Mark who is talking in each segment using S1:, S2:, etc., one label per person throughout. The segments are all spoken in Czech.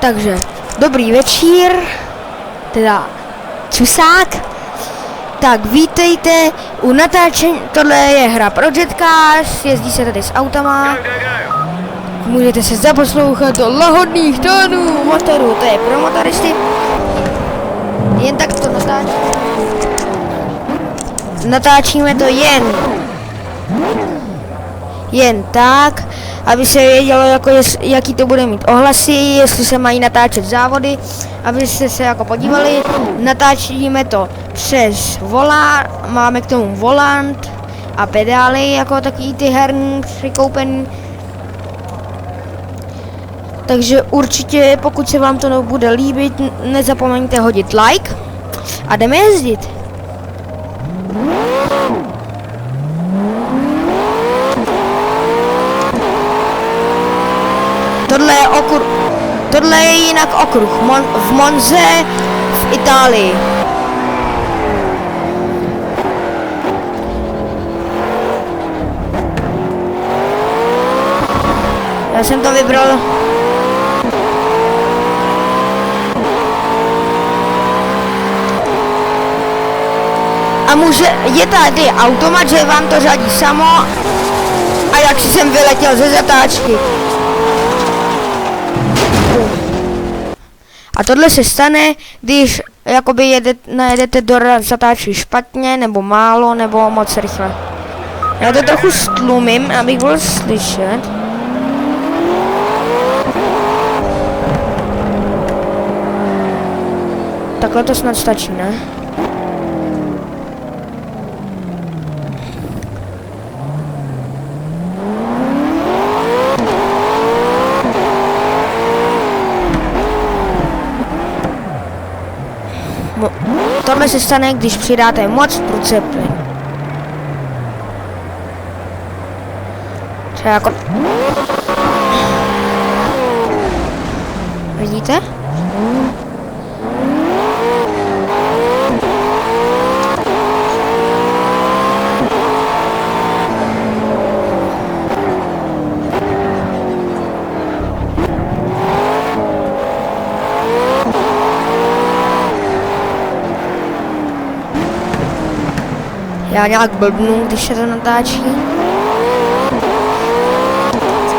S1: Takže, dobrý večír, teda čusák. Tak vítejte u natáčení, tohle je hra Project Cars, jezdí se tady s autama. Můžete se zaposlouchat do lahodných tónů motoru, to je pro motoristy. Jen tak to natáčíme to jen tak, aby se vědělo, jako jaký to bude mít ohlasy, jestli se mají natáčet závody, abyste se jako podívali. Natáčíme to přes volant, máme k tomu volant a pedály, jako takový ty herní přikoupený. Takže určitě, pokud se vám to bude líbit, nezapomeňte hodit like a jdeme jezdit. Tohle je jinak okruh v Monze v Itálii. Já jsem to vybral. A je tady automat, že vám to řadí samo. A jak jsem vyletěl ze zatáčky. A tohle se stane, když jakoby najedete do zatáčky špatně, nebo málo, nebo moc rychle. Já to trochu stlumím, abych byl slyšet. Takhle to snad stačí, ne? Tohle se stane, když přidáte moc prudce plyn. Třeba jako... Vidíte? Já nějak blbnu, když se to natáčí.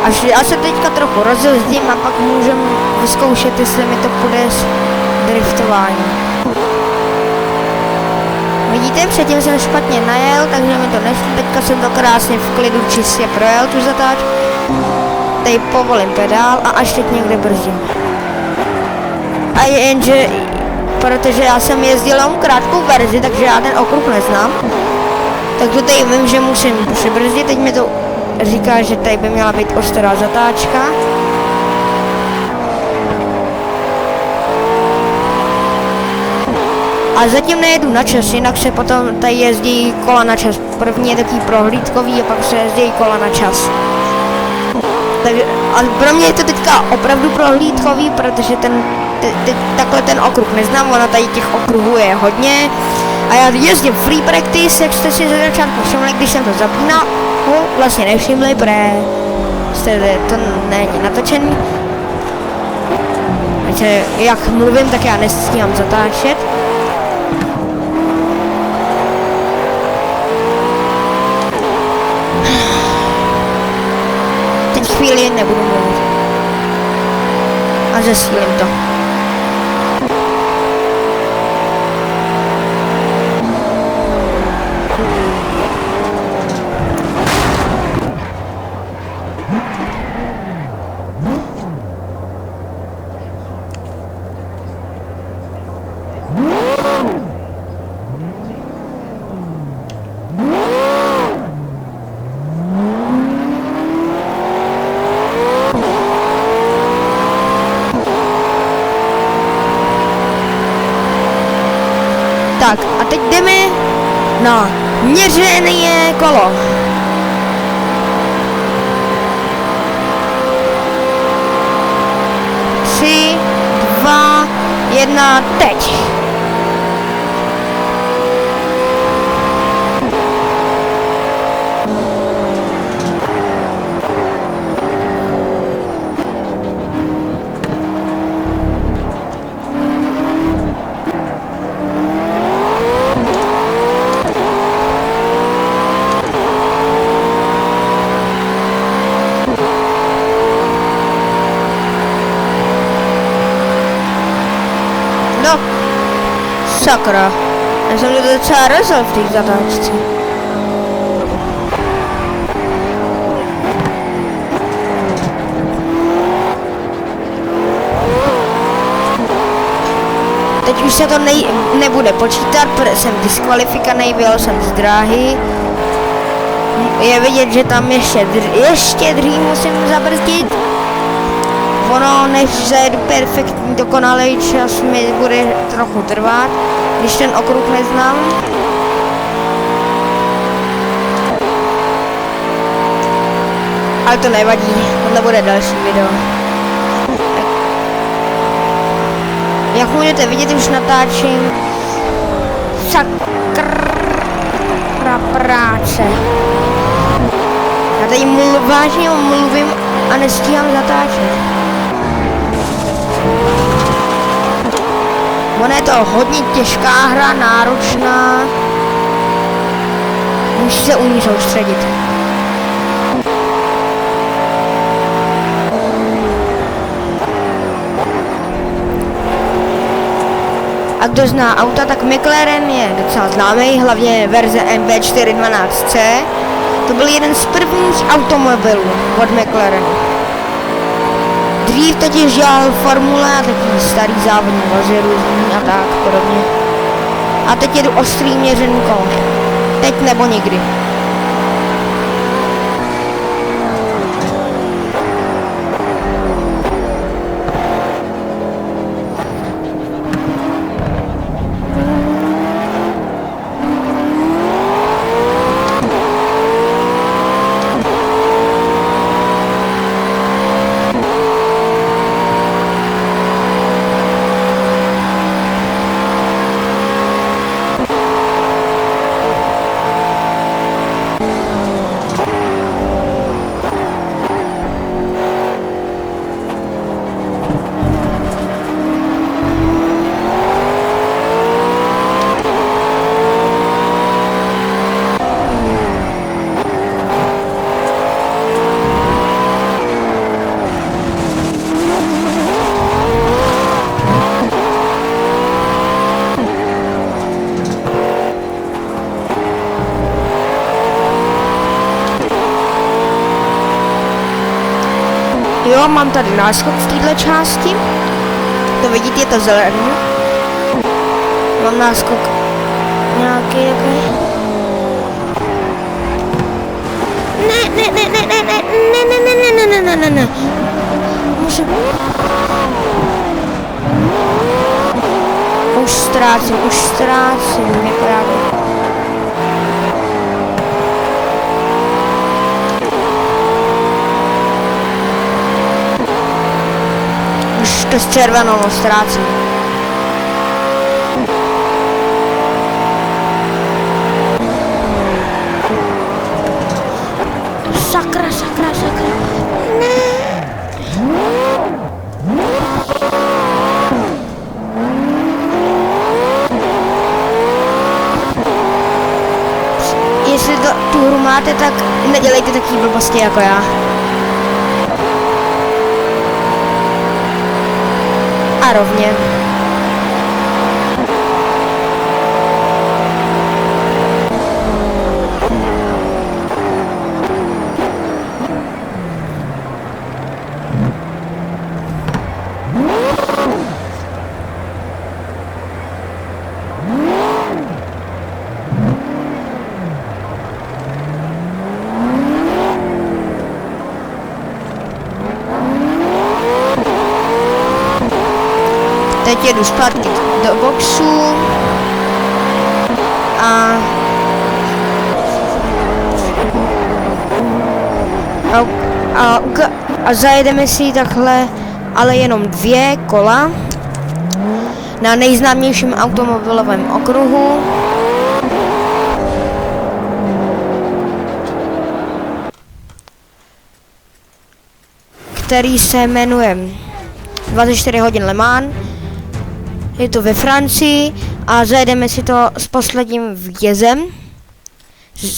S1: Až já se teďka trochu rozjezdím a pak můžeme vyzkoušet, jestli mi to půjde s driftování. Vidíte, předtím jsem špatně najel, takže mi to nešlo. Teďka jsem to krásně v klidu čistě projel tu zatáčku. Tady povolím pedál a až teď někde brzdím. A jenže, protože já jsem jezdil jenom krátkou verzi, takže já ten okruh neznám. Takže tady vím, že musím přibrzdit, teď mi to říká, že tady by měla být ostrá zatáčka. A zatím nejedu na čas, jinak se potom tady jezdí kola na čas. První je takový prohlídkový a pak se jezdí kola na čas. Takže, a pro mě je to teďka opravdu prohlídkový, protože takhle ten okruh neznám, ono tady těch okruhů je hodně. A já jezdím free practice, jak jste si ze začátku všimli, když jsem to zapínal, vlastně nevšimli, protože to není natočený. Takže jak mluvím, tak já nestíhám zatáčet. Teď chvíli nebudu mluvit. A zesílím to. Tak a teď jdeme na měřené kolo. Tři, dva, jedna, teď. sakra. Já jsem to docela rozhodl v té zatáčce. Teď už se to nebude počítat, protože jsem diskvalifikovaný, byl jsem z dráhy. Je vidět, že tam ještě dřív musím zabrzdit. Ono, než zajedu perfektní, dokonalý čas, mi bude trochu trvat, když ten okruh neznám. Ale to nevadí, tohle bude další video. Jak můžete vidět, už natáčím sakra práce. Já tady vážně mluvím a nestíhám zatáčet. Ono je to hodně těžká hra, náročná. Musí se u ní soustředit. A kdo zná auta, tak McLaren je docela známý, hlavně verze MB412C. To byl jeden z prvních automobilů od McLarenu. Dřív totiž dělal formule a takový starý závodní vozy různý a tak podobně. A teď jedu ostrý měřený kolo. Teď nebo nikdy. Jo, mám tady náskok v této části. To vidíte, je to zelený. Mám náskok nějaký takový. Ne. Můžu. Už ztrácím, neprávě. Už to s červenou ztrácím. Sakra. Ne. Jestli tu hru máte, tak nedělejte takové blbosti jako já. A rovně. Teď jedu zpátky do boxu a zajedeme si takhle, ale jenom 2 kola na nejznámějším automobilovém okruhu. Který se jmenuje 24 hodin Le Mans. Je to ve Francii a zajedeme si to s posledním vítězem,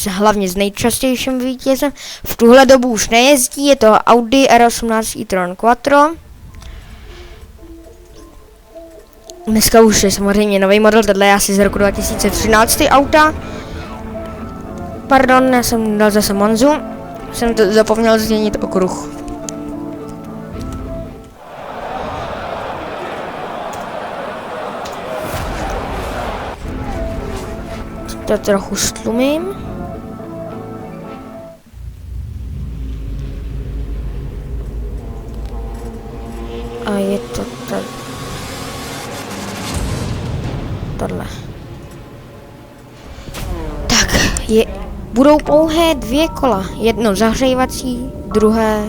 S1: hlavně s nejčastějším vítězem. V tuhle dobu už nejezdí, je to Audi R18 e-tron Quattro. Dneska už je samozřejmě nový model, tohle je asi z roku 2013 auta. Pardon, já jsem dal zase Monzu. Jsem to zapomněl změnit okruh. To trochu stlumím. A je to tady. Tohle. Tak, budou pouhé 2 kola. Jedno zahřívací, druhé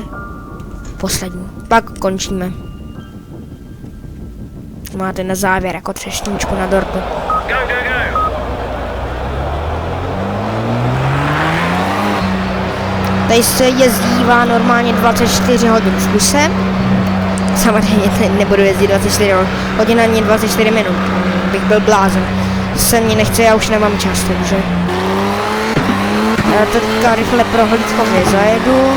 S1: poslední. Pak končíme. Máte na závěr jako třešničku na dortu. Tady se jezdívá normálně 24 hodin v kuse. Samozřejmě nebudu jezdit 24 hodin ani 24 minut. Bych byl blázen. Se mě nechce, já už nemám čas, takže. Já teďka rychle prohlídkově zajedu.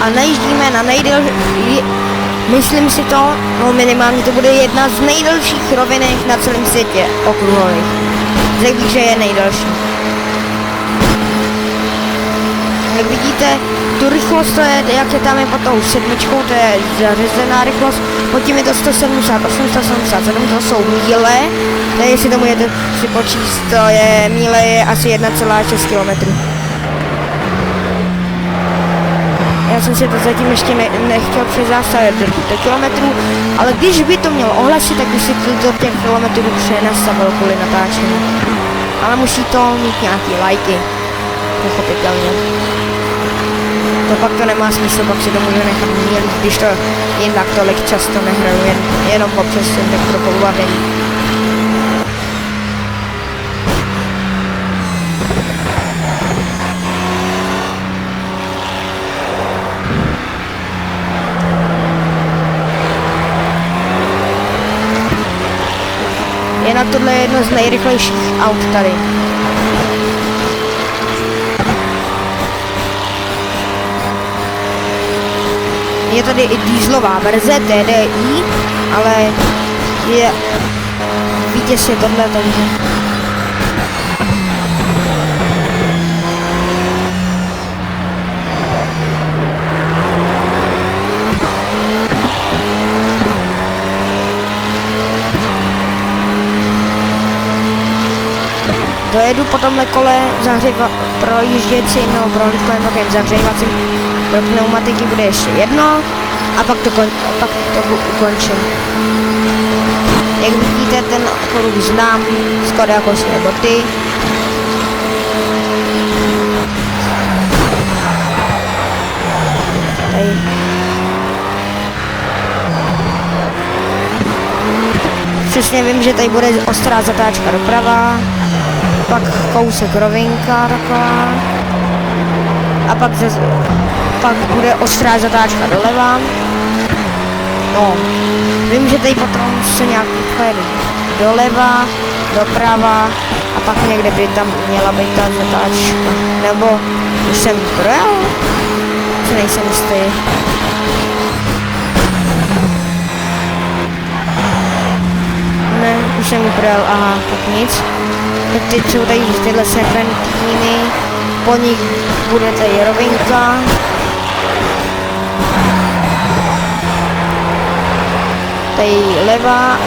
S1: A najíždíme na nejdelší, myslím si to, no minimálně to bude jedna z nejdelších rovinek na celém světě okruhových. Řekl bych, že je nejdelší. Jak vidíte, tu rychlost, to je, jak je tam je pod tou 7, to je zařazená rychlost, pod tím je to 178, 177, to jsou míle, tady jestli to můžete si počíst, to je míle je asi 1,6 km. Já jsem si to zatím ještě nechtěl přezástavit do kilometrů, ale když by to mělo ohlasy, tak by si to do těch kilometrů přenastavil kvůli natáčení. Ale musí to mít nějaký lajky, pochopitelně. To pak to nemá smysl, pak si to může nechat mělit, když to jinak tolik často nehraju, jenom občas jsem tak pro pobavení. Jinak tohle je jedno z nejrychlejších aut tady. Je tady i dieselová verze TDI, ale je vítěz je tohle, takže. Dojedu po tomhle kole projížděcí, no prohlídkovém takovým zahřívacím pro pneumatiky bude ještě jedno a pak to ukončím. Jak vidíte, ten okruh znám skoro jako své boty. Tady. Přesně vím, že tady bude ostrá zatáčka doprava. Pak kousek rovinka taková a pak bude ostrá zatáčka doleva. No, vím, že tady potom se nějak pojedu doleva, doprava a pak někde by tam měla být ta zatáčka. Nebo už jsem projel? Co nejsem jistý. Ne, už jsem ji projel, aha, tak nic. Tak teď jsou tady tyhle serpentíny, po nich bude tady rovinka. Tady leva.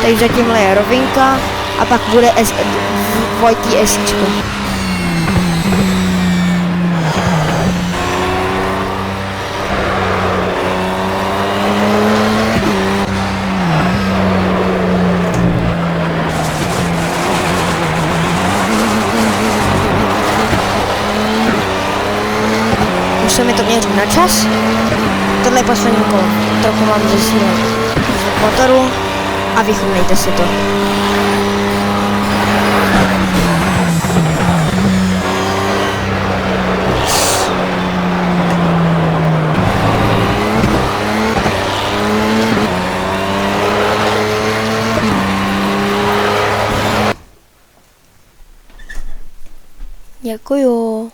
S1: Tady za tímhle je rovinka a pak bude dvojitý esíčko. Se mi to měří na čas, tohle je poslední kolo. Trochu mám zesílat motoru a vychutnejte si to. Děkuju.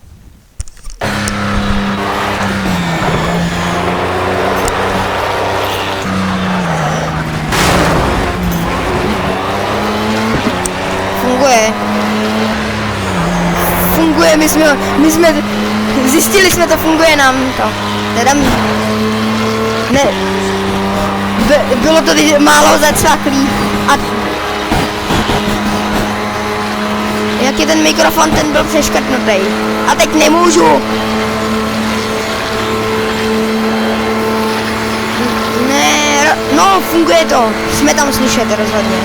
S1: Funguje, my jsme zjistili jsme to, funguje nám to. Teda ne, bylo to málo zacvaklý a jak je ten mikrofon, ten byl přeškrtnutý. A teď nemůžu. Ne, no funguje to, jsme tam slyšet rozhodně.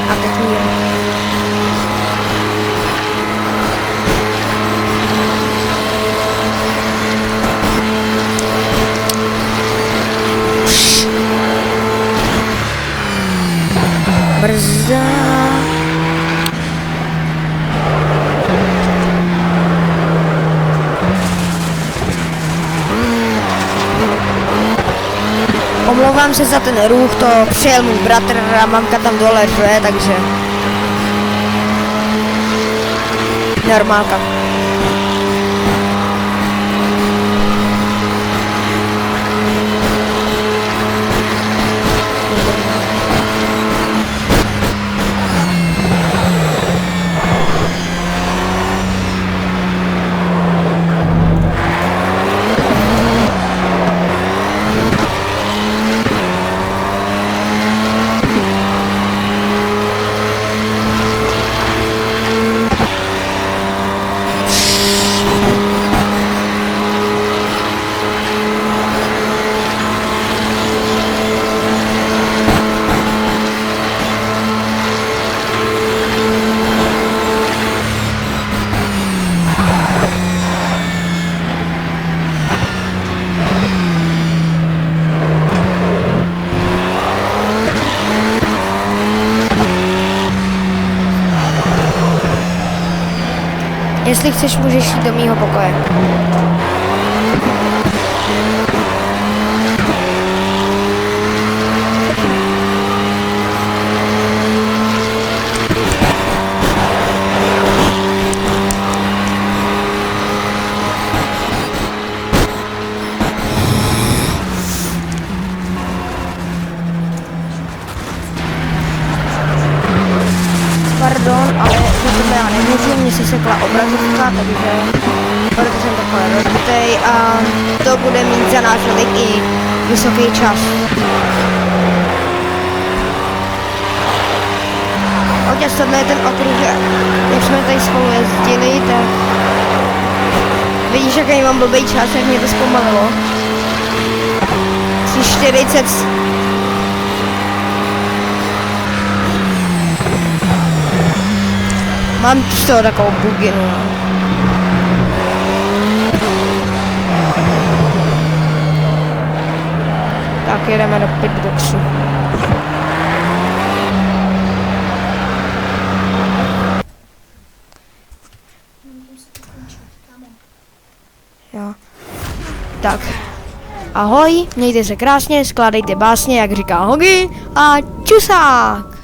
S1: A teď mír. Brzda. Omlouvám se za ten ruch, to přijel můj bratr a mamka tam dole řve, takže normálka. Jestli chceš, můžeš jít do mýho pokoje. Pardon, ale za tohle já nemůžu, mně se sekla obrazovka, takže proto jsem takhle rozbitej a to bude mít za následek i vysoký čas. Otěž tohle je ten okruh, jak jsme tady spolu jezdili, tak vidíš, jaký mám blbý čas, jak mě to zpomalilo. 40. Mám z toho takovou buginu. Tak jedeme do pitboxu. Jo. Tak. Ahoj, mějte se krásně, skládejte básně, jak říká Hogi, a čusák!